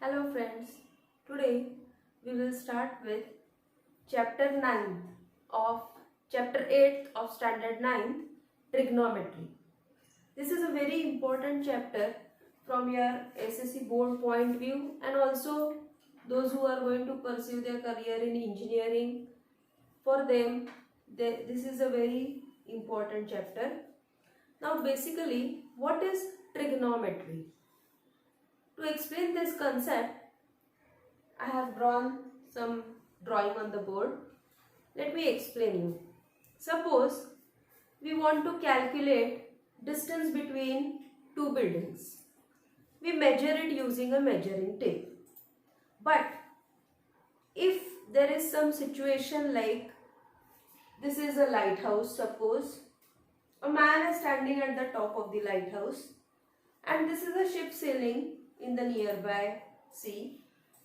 Hello friends, today we will start with chapter 9th of chapter 8th of standard 9 trigonometry. This is a very important chapter from your SSC board point view and also those who are going to pursue their career in engineering. For them, this is a very important chapter. Now basically, what is trigonometry? To explain this concept, I have drawn some drawing on the board. Let me explain you. Suppose we want to calculate distance between two buildings. We measure it using a measuring tape. But if there is some situation like this is a lighthouse, suppose a man is standing at the top of the lighthouse and this is a ship sailing in the nearby sea.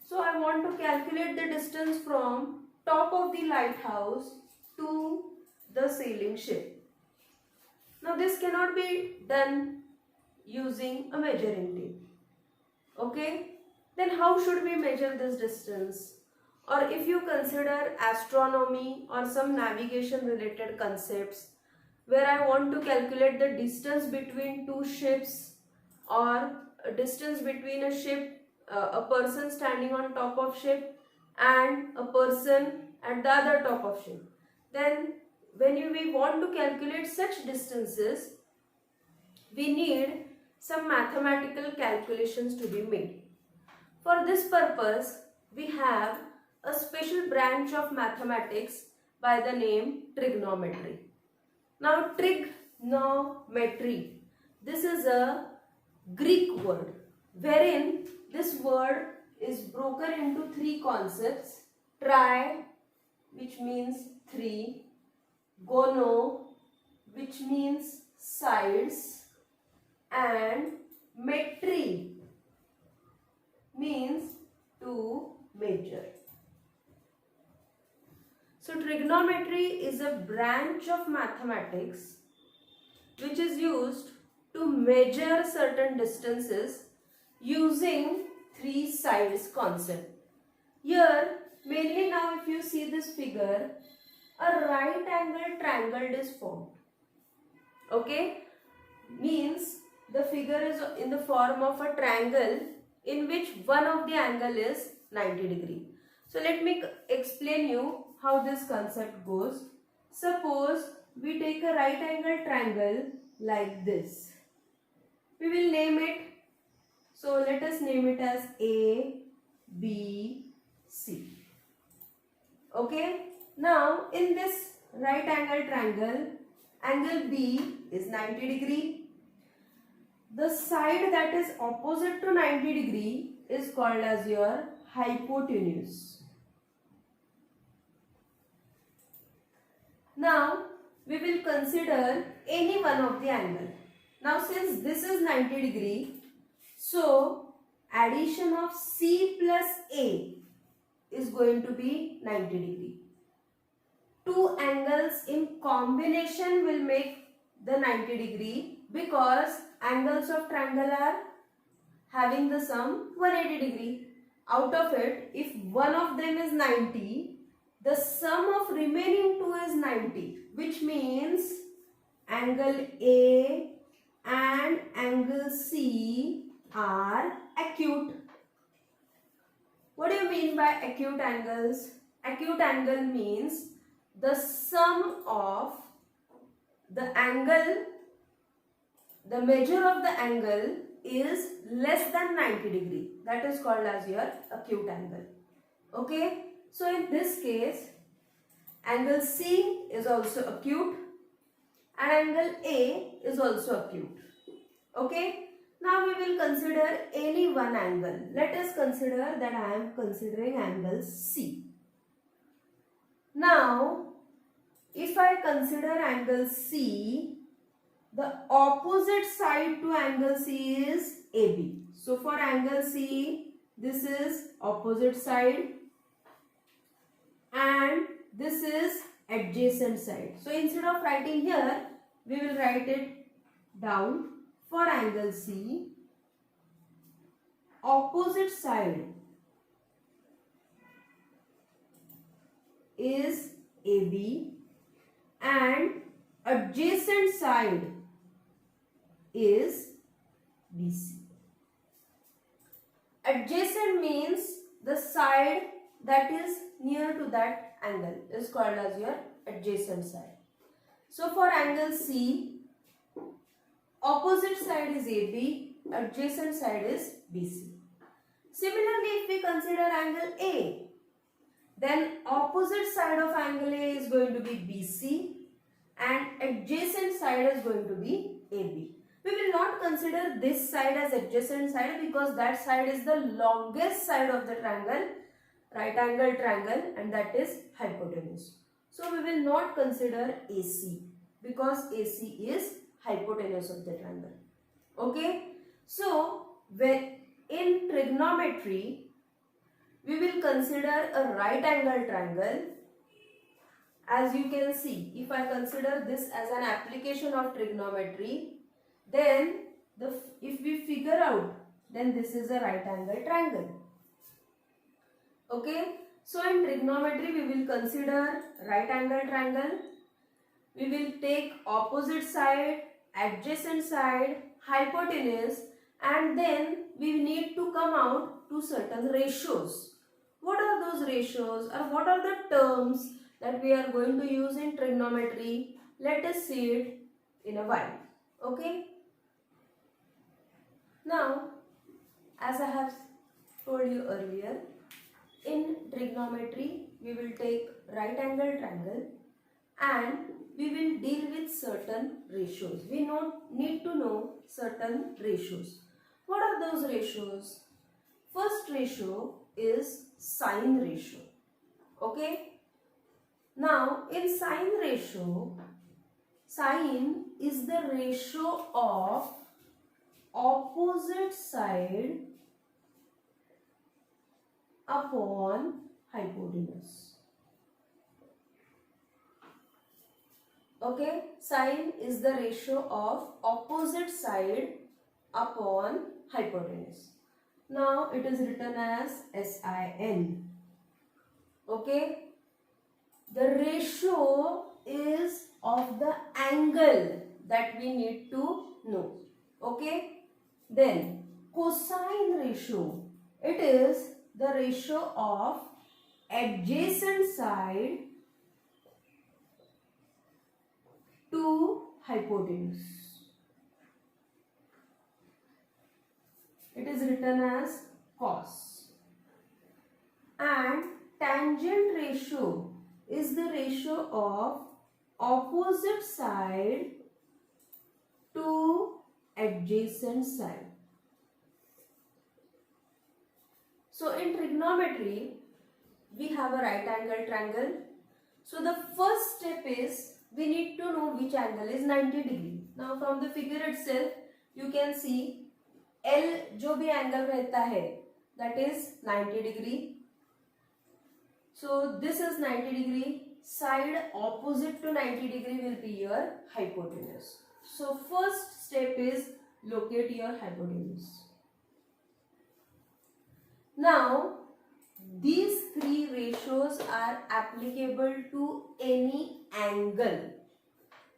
So I want to calculate the distance from top of the lighthouse to the sailing ship. Now this cannot be done using a measuring tape. Okay? Then how should we measure this distance? Or if you consider astronomy or some navigation related concepts where I want to calculate the distance between two ships or a distance between a ship, a person standing on top of ship and a person at the other top of ship. Then when we want to calculate such distances, we need some mathematical calculations to be made. For this purpose, we have a special branch of mathematics by the name trigonometry. Now trigonometry, this is a Greek word wherein this word is broken into three concepts: tri, which means three; gono, which means sides; and metri, means to measure. So trigonometry is a branch of mathematics which is used to measure certain distances using three sides concept. Here mainly, now if you see this figure, a right angle triangle is formed. Okay, means the figure is in the form of a triangle in which one of the angle is 90 degree. So let me explain you how this concept goes. Suppose we take a right angle triangle like this. We will name it. So let us name it as A, B, C. Okay. Now in this right angle triangle, angle B is 90 degree. The side that is opposite to 90 degree is called as your hypotenuse. Now we will consider any one of the angle. Now since this is 90 degree, so addition of C plus A is going to be 90 degree. Two angles in combination will make the 90 degree because angles of triangle are having the sum 180 degree. Out of it, if one of them is 90, the sum of remaining two is 90, which means angle A and angle C are acute. What do you mean by acute angles? Acute angle means the sum of the angle, the measure of the angle is less than 90 degree. That is called as your acute angle. Okay. So in this case, angle C is also acute and angle A is also acute. Okay. Now we will consider any one angle. Let us consider that I am considering angle C. Now, if I consider angle C, the opposite side to angle C is AB. So for angle C, this is opposite side and this is adjacent side. So instead of writing here, we will write it down. For angle C, opposite side is AB and adjacent side is BC. Adjacent means the side that is near to that angle is called as your adjacent side. So for angle C, opposite side is AB, adjacent side is BC. Similarly, if we consider angle A, then opposite side of angle A is going to be BC and adjacent side is going to be AB. We will not consider this side as adjacent side because that side is the longest side of the triangle, right angle triangle, and that is hypotenuse. So we will not consider AC because AC is hypotenuse of the triangle. Okay. So when in trigonometry, we will consider a right angle triangle. As you can see, if I consider this as an application of trigonometry, then if we figure out, then this is a right angle triangle. Okay. So in trigonometry, we will consider right angle triangle. We will take opposite side, adjacent side, hypotenuse, and then we need to come out to certain ratios. What are those ratios or what are the terms that we are going to use in trigonometry? Let us see it in a while. Okay. Now, as I have told you earlier, in trigonometry we will take right angle triangle and we will deal with certain ratios. We need to know certain ratios. What are those ratios? First ratio is sine ratio. Okay. Now in sine ratio, sine is the ratio of opposite side upon hypotenuse. Okay, sine is the ratio of opposite side upon hypotenuse. Now it is written as SIN. Okay, the ratio is of the angle that we need to know. Okay, then cosine ratio, it is the ratio of adjacent side to hypotenuse. It is written as cos. And tangent ratio is the ratio of opposite side to adjacent side. So in trigonometry, we have a right angle triangle. So the first step is we need to know which angle is 90 degree. Now from the figure itself, you can see L जो भी angle रहता है, that is 90 degree. So this is 90 degree. Side opposite to 90 degree will be your hypotenuse. So first step is locate your hypotenuse. Now these three ratios are applicable to any angle.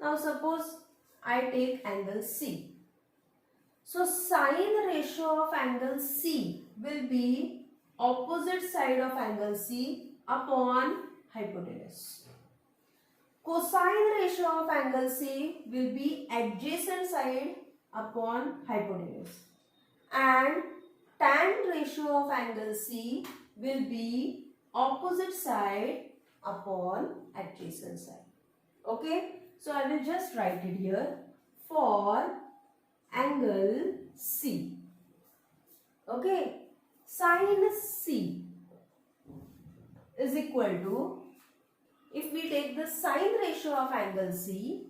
Now suppose I take angle C. So sine ratio of angle C will be opposite side of angle C upon hypotenuse. Cosine ratio of angle C will be adjacent side upon hypotenuse. And tan ratio of angle C will be opposite side upon adjacent side. Okay. So I will just write it here for angle C. Okay. Sine C is equal to, if we take the sine ratio of angle C,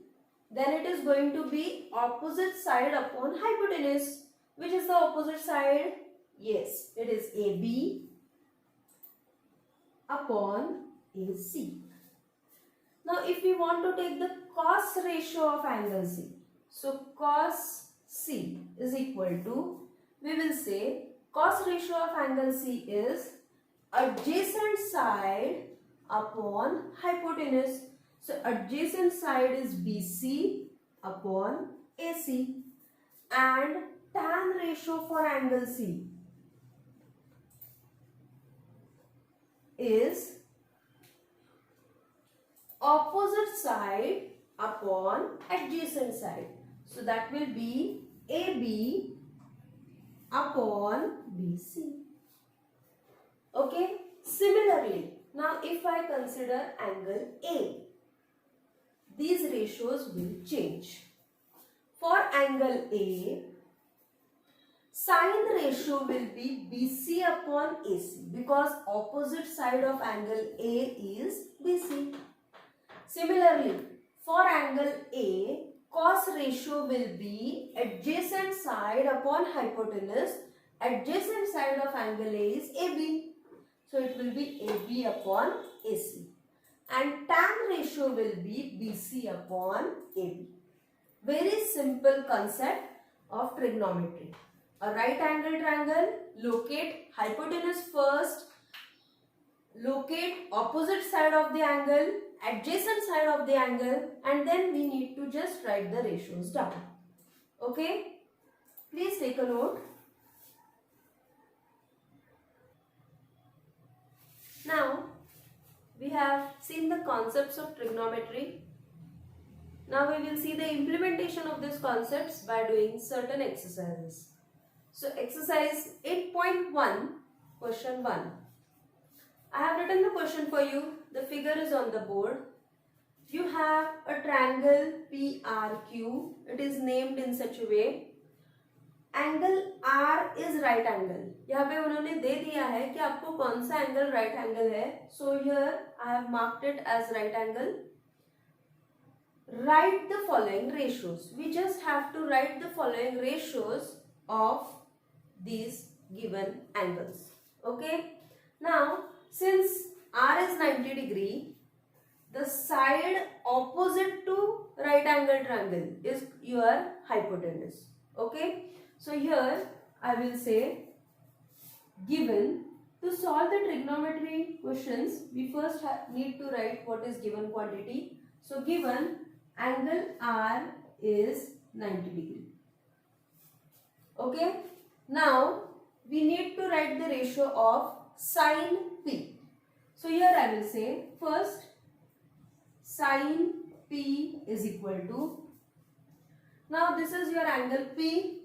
then it is going to be opposite side upon hypotenuse. Which is the opposite side? Yes, it is AB upon AC. Now if we want to take the cos ratio of angle C, so cos C is equal to, we will say cos ratio of angle C is adjacent side upon hypotenuse. So adjacent side is BC upon AC, and tan ratio for angle C is opposite side upon adjacent side. So that will be AB upon BC. Okay. Similarly, now if I consider angle A, these ratios will change. For angle A, sine ratio will be BC upon AC because opposite side of angle A is BC. Similarly, for angle A, cos ratio will be adjacent side upon hypotenuse. Adjacent side of angle A is AB. So it will be AB upon AC. And tan ratio will be BC upon AB. Very simple concept of trigonometry. A right angle triangle, locate hypotenuse first, locate opposite side of the angle, adjacent side of the angle, and then we need to just write the ratios down. Okay? Please take a note. Now, we have seen the concepts of trigonometry. Now we will see the implementation of these concepts by doing certain exercises. So exercise 8.1, question 1. I have written the question for you. The figure is on the board. You have a triangle PRQ. It is named in such a way. Angle R is right angle. यहाँ पे उन्होंने दे दिया है कि आपको कौन सा angle right angle है. So here I have marked it as right angle. Write the following ratios. We just have to write the following ratios of these given angles. Okay. Now since R is 90 degree, the side opposite to right angle triangle is your hypotenuse. Okay. So here I will say, given, to solve the trigonometry questions, we first need to write what is given quantity. So given angle R is 90 degree. Okay. Now we need to write the ratio of sin P. So here I will say, first sin P is equal to, now this is your angle P.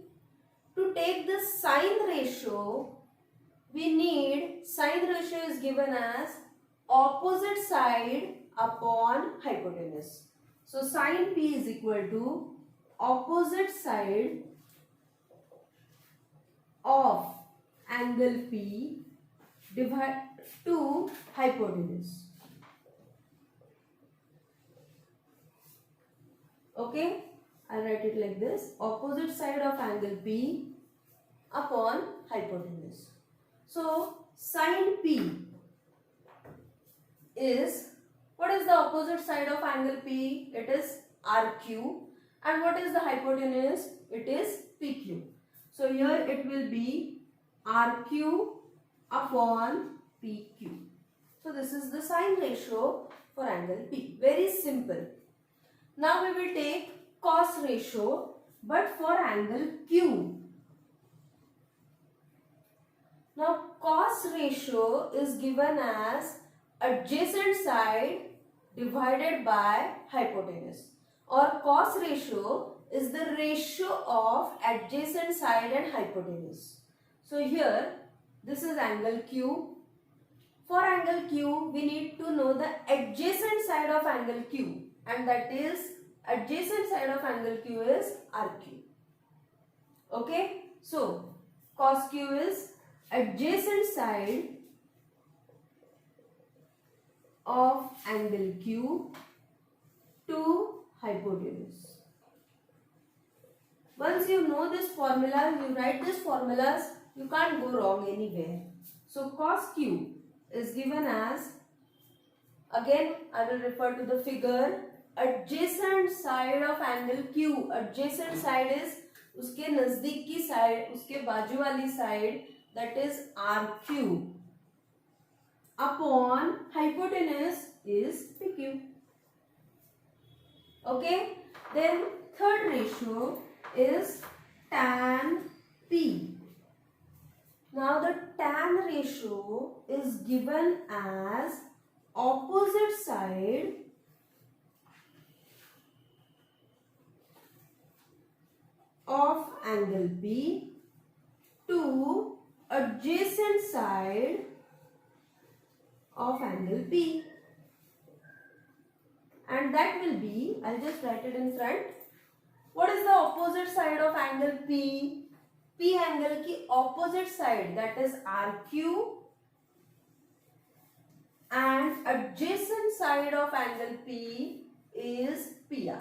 To take the sine ratio, we need, sine ratio is given as opposite side upon hypotenuse. So sine P is equal to opposite side of angle P divided to hypotenuse. Okay. I'll write it like this, opposite side of angle P upon hypotenuse. So sin P is, what is the opposite side of angle P? It is RQ. And what is the hypotenuse? It is PQ. So here it will be RQ upon PQ. So this is the sine ratio for angle P. Very simple. Now we will take cos ratio, but for angle Q. Now cos ratio is given as adjacent side divided by hypotenuse, or cos ratio is the ratio of adjacent side and hypotenuse. So here this is angle Q. For angle Q we need to know the adjacent side of angle Q, and that is, adjacent side of angle Q is RQ. Okay. So cos Q is adjacent side of angle Q to hypotenuse. Once you know this formula, you write these formulas, you can't go wrong anywhere. So cos Q is given as, again I will refer to the figure, adjacent side of angle Q. Adjacent side is उसके नजदीक की side, उसके बाजू वाली side, that is r cube upon hypotenuse is pq. Okay, then third ratio is tan p. Now the tan ratio is given as opposite side of angle P to adjacent side of angle P, and that will be, I'll just write it in front. What is the opposite side of angle P? P angle की opposite side, that is R cube, and adjacent side of angle P is PR.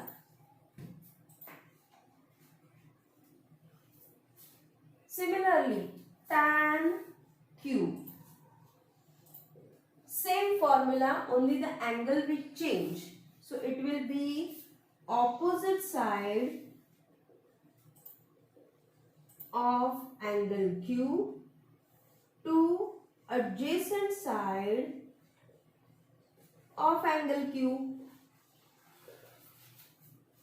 Similarly, tan cube, same formula, only the angle will change. So it will be opposite side of angle Q to adjacent side of angle Q.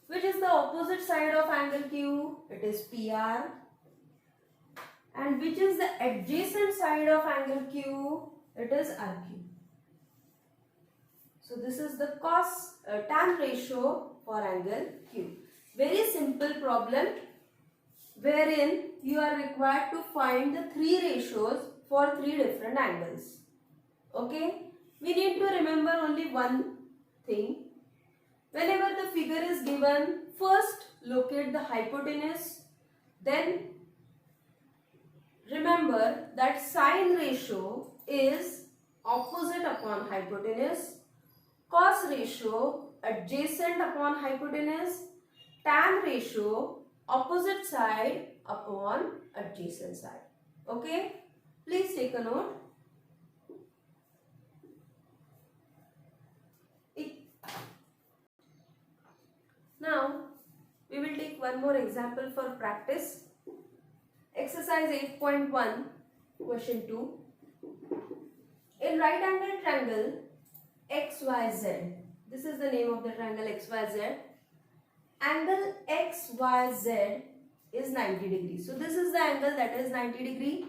Which is the opposite side of angle Q? It is PR. And which is the adjacent side of angle Q? It is RQ. So this is the tan ratio for angle Q. Very simple problem wherein you are required to find the three ratios for three different angles. Okay, we need to remember only one thing. Whenever the figure is given, first locate the hypotenuse, then remember that sine ratio is opposite upon hypotenuse, cos ratio adjacent upon hypotenuse, tan ratio opposite side upon adjacent side. Okay, please take a note. Now we will take one more example for practice. Exercise 8.1, question 2. In right angle triangle XYZ, this is the name of the triangle XYZ, angle XYZ is 90 degrees. So this is the angle that is 90 degree,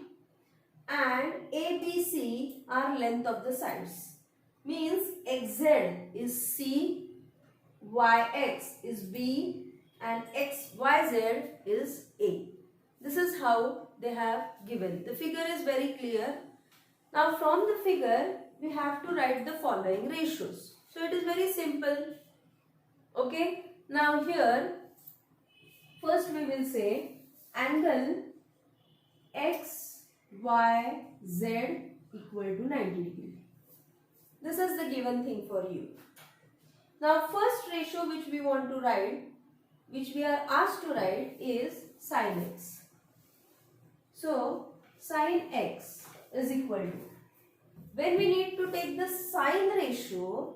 and ABC are length of the sides. Means XZ is C, YX is B, and XYZ is A. This is how they have given. The figure is very clear. Now from the figure we have to write the following ratios. So it is very simple. Okay. Now here first we will say angle XYZ equal to 90 degree. This is the given thing for you. Now first ratio which we want to write, which we are asked to write, is sin x. So sin x is equal to, when we need to take the sine ratio,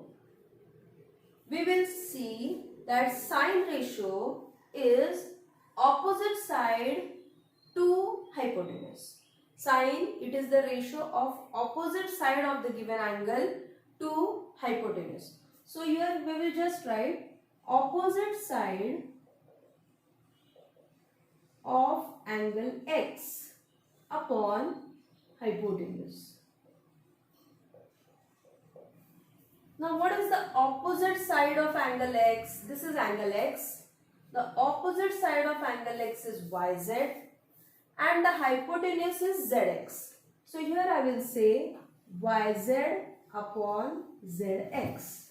we will see that sine ratio is opposite side to hypotenuse. Sine, it is the ratio of opposite side of the given angle to hypotenuse. So here we will just write opposite side of angle x upon hypotenuse. Now what is the opposite side of angle x? This is angle x. The opposite side of angle x is yz and the hypotenuse is zx. So here I will say yz upon zx.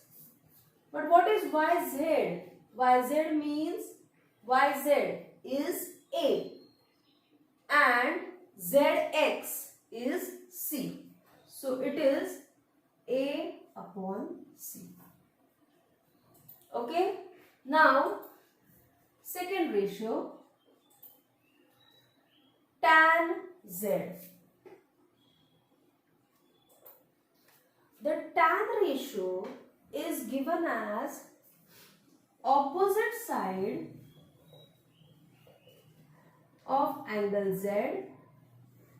But what is yz? Yz means yz is A and zx is C. So it is A upon C. Okay. Now second ratio, tan z. The tan ratio is given as opposite side of angle z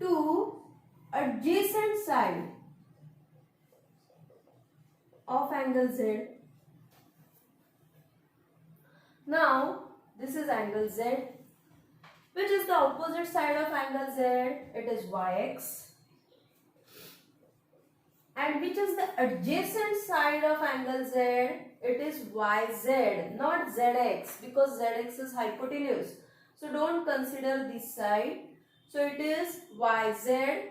to adjacent side of angle Z. Now this is angle Z. Which is the opposite side of angle Z? It is yx. And which is the adjacent side of angle Z? It is yz, not zx, because zx is hypotenuse. So don't consider this side. So it is yz.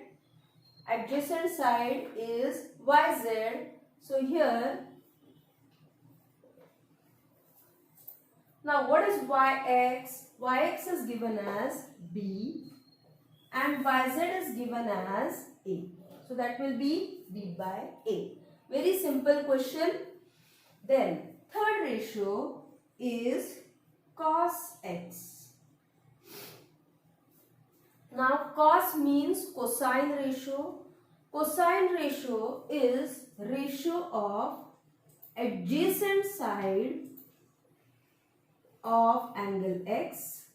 Adjacent side is yz. So here, now what is yx? Yx is given as b and yz is given as a. So that will be b by a. Very simple question. Then third ratio is cos x. Now cos means cosine ratio. Cosine ratio is ratio of adjacent side of angle x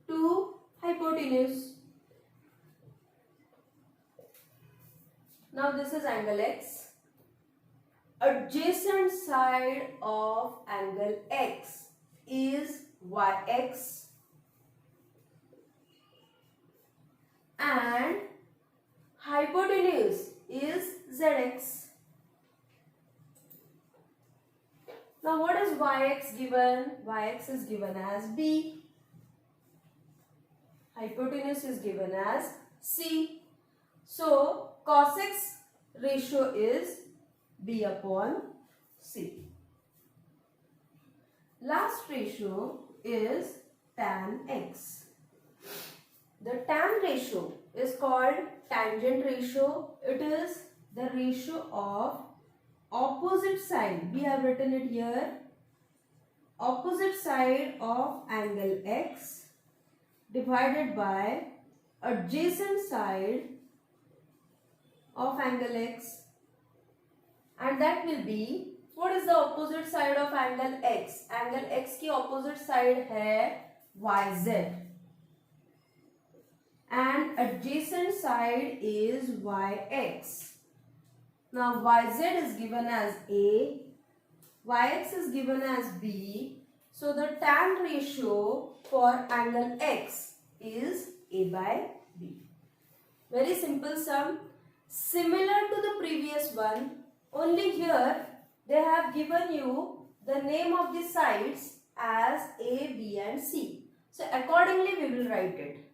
to hypotenuse. Now this is angle x. Adjacent side of angle x is yx and hypotenuse is zx. Now what is yx given? Yx is given as b. Hypotenuse is given as c. So cos x ratio is b upon c. Last ratio is tan x. The tan ratio is called tangent ratio. It is the ratio of opposite side. We have written it here. Opposite side of angle x divided by adjacent side of angle x. And that will be, what is the opposite side of angle x? Angle x की opposite side है yz. And adjacent side is yx. Now yz is given as a, yx is given as b. So the tan ratio for angle x is a by b. Very simple sum. Similar to the previous one, only here they have given you the name of the sides as A, B and C. So accordingly we will write it.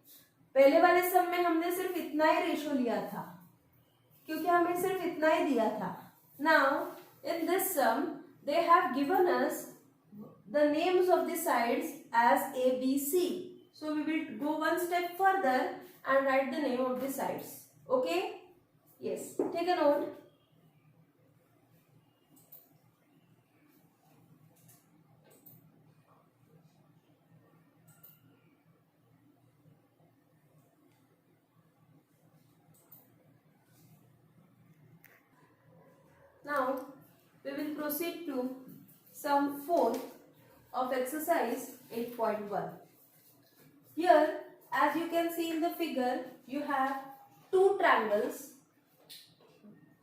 पहले वाले सम में हमने सिर्फ इतना ही ratio लिया था क्योंकि हमें सिर्फ इतना ही दिया था. Now in this sum they have given us the names of the sides as A, B, C. So we will go one step further and write the name of the sides. Okay? Yes. Take a note. Now we will proceed to sum 4 of exercise 8.1. Here, as you can see in the figure, you have two triangles.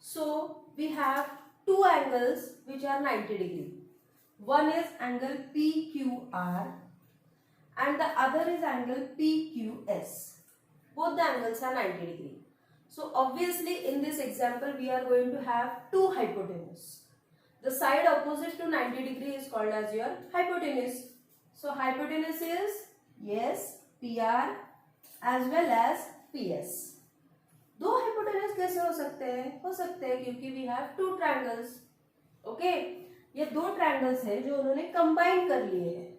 So we have two angles which are 90 degree. One is angle PQR and the other is angle PQS. Both the angles are 90 degree. So obviously in this example we are going to have two hypotenuse. The side opposite to 90 degree is called as your hypotenuse. So hypotenuse is, yes, PR as well as PS. दो hypotenuse कैसे हो सकते हैं? हो सकते हैं क्योंकि we have two triangles. Okay? ये दो triangles हैं जो उन्होंने combine कर लिए हैं.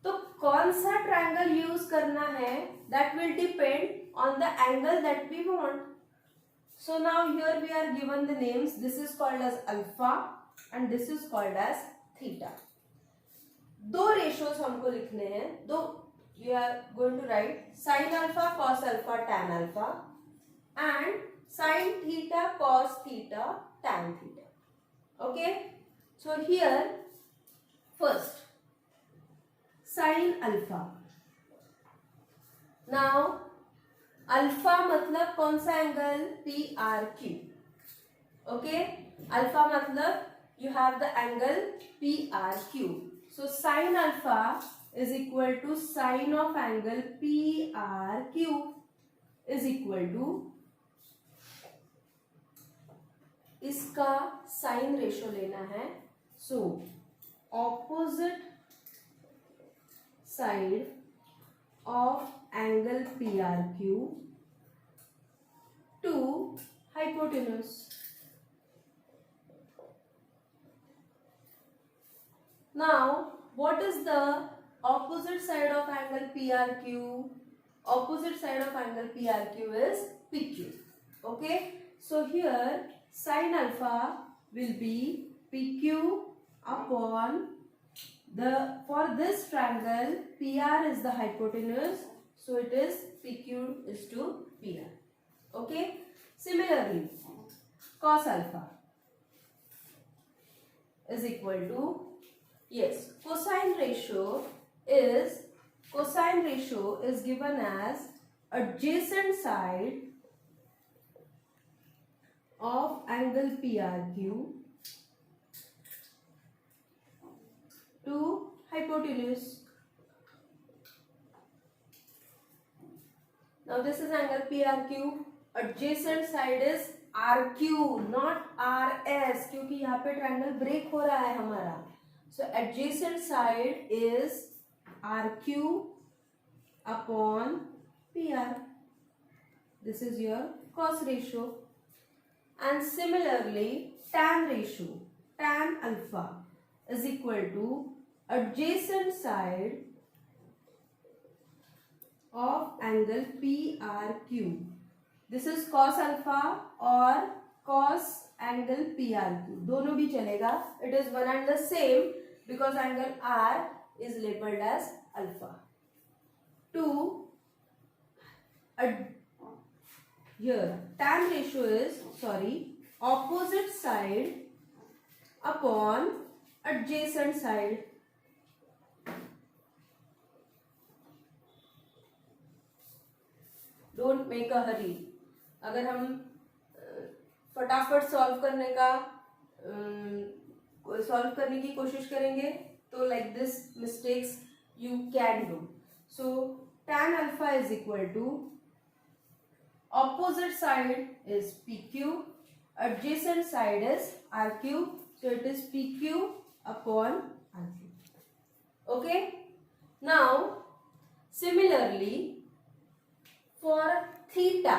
तो कौन सा triangle use करना है? That will depend on the angle that we want. So now here we are given the names. This is called as alpha and this is called as theta. दो ratios हमको लिखने हैं. दो you are going to write sin alpha, cos alpha, tan alpha and sin theta, cos theta, tan theta. Okay? So here first sin alpha. Now alpha मतलब कौन सा angle, P R Q. Okay, alpha मतलब you have the angle PRQ. So sin alpha is equal to sine of angle PRQ is equal to, इसका sine ratio लेना है. So opposite side of angle PRQ to hypotenuse. Now, what is the opposite side of angle PRQ? Opposite side of angle PRQ is PQ. Okay, so here sin alpha will be PQ upon the, for this triangle PR is the hypotenuse, so it is PQ is to PR. Okay, similarly cos alpha is equal to, yes, cosine ratio is given as adjacent side of angle PRQ to hypotenuse. Now this is angle PRQ. Adjacent side is RQ, not RS, क्योंकि यहाँ पे triangle break हो रहा है हमारा. So adjacent side is RQ upon PR. This is your cos ratio. And similarly tan ratio, tan alpha is equal to adjacent side of angle PRQ. This is cos alpha or cos angle PRQ. दोनों भी चलेगा. It is one and the same because angle R is labeled as alpha. To here tan ratio is, opposite side upon adjacent side. Don't make a hurry. अगर हम फटाफट solve करने की कोशिश करेंगे तो like this mistakes you can do. So tan alpha is equal to opposite side is PQ, adjacent side is RQ, so it is PQ upon RQ. Okay, now similarly for theta,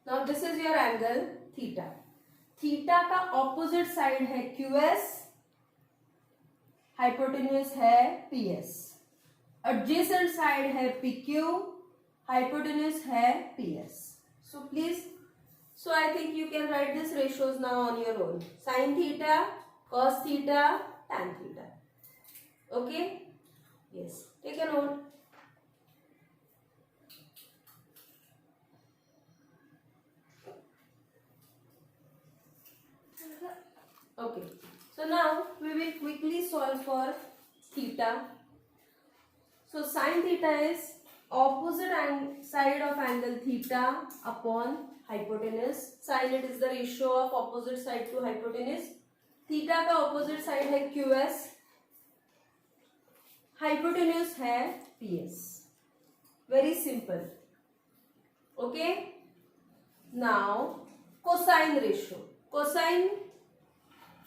now this is your angle theta. Theta का opposite side है QS, hypotenuse है PS. Adjacent side है PQ, hypotenuse है PS. So please, so I think you can write this ratios now on your own. Sine theta, cos theta, tan theta. Okay, yes, take a note. Okay, so now we will quickly solve for theta. So sin theta is opposite side of angle theta upon hypotenuse. Sin it is the ratio of opposite side to hypotenuse. Theta का opposite side है QS, hypotenuse है PS. Very simple. Okay. Now cosine ratio. Cosine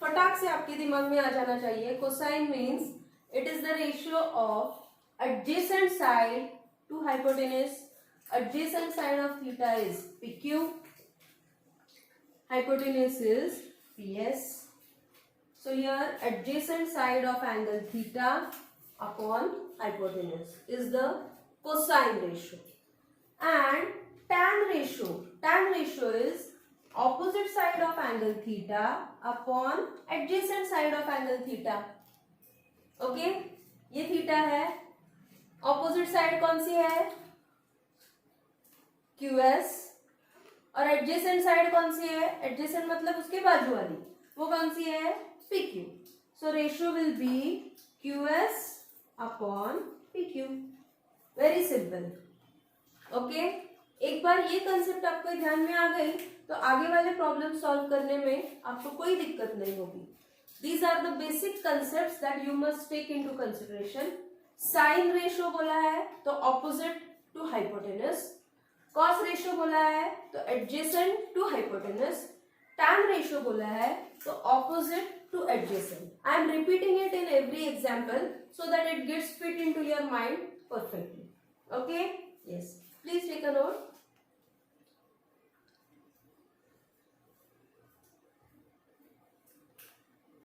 फटाक से आपके दिमाग में आ जाना चाहिए. Cosine means it is the ratio of adjacent side to hypotenuse. Adjacent side of theta is PQ, hypotenuse is PS. So here adjacent side of angle theta upon hypotenuse is the cosine ratio. And tan ratio is opposite side of angle theta upon adjacent side of angle theta. Okay, ये theta है. Opposite side कौन सी है? QS. और adjacent side कौन सी है? Adjacent मतलब उसके बाजू वाली, वो कौन सी है? PQ. So ratio will be QS upon PQ. Very simple. Okay, एक बार ये कंसेप्ट आपके ध्यान में आ गई तो आगे वाले प्रॉब्लम सॉल्व करने में आपको कोई दिक्कत नहीं होगी। These are the basic concepts that you must take into consideration. Sine ratio बोला है तो opposite to hypotenuse, cos ratio बोला है तो adjacent to hypotenuse, tan ratio बोला है तो opposite to adjacent. I am repeating it in every example so that it gets fit into your mind perfectly. Okay? Yes. Please take a note.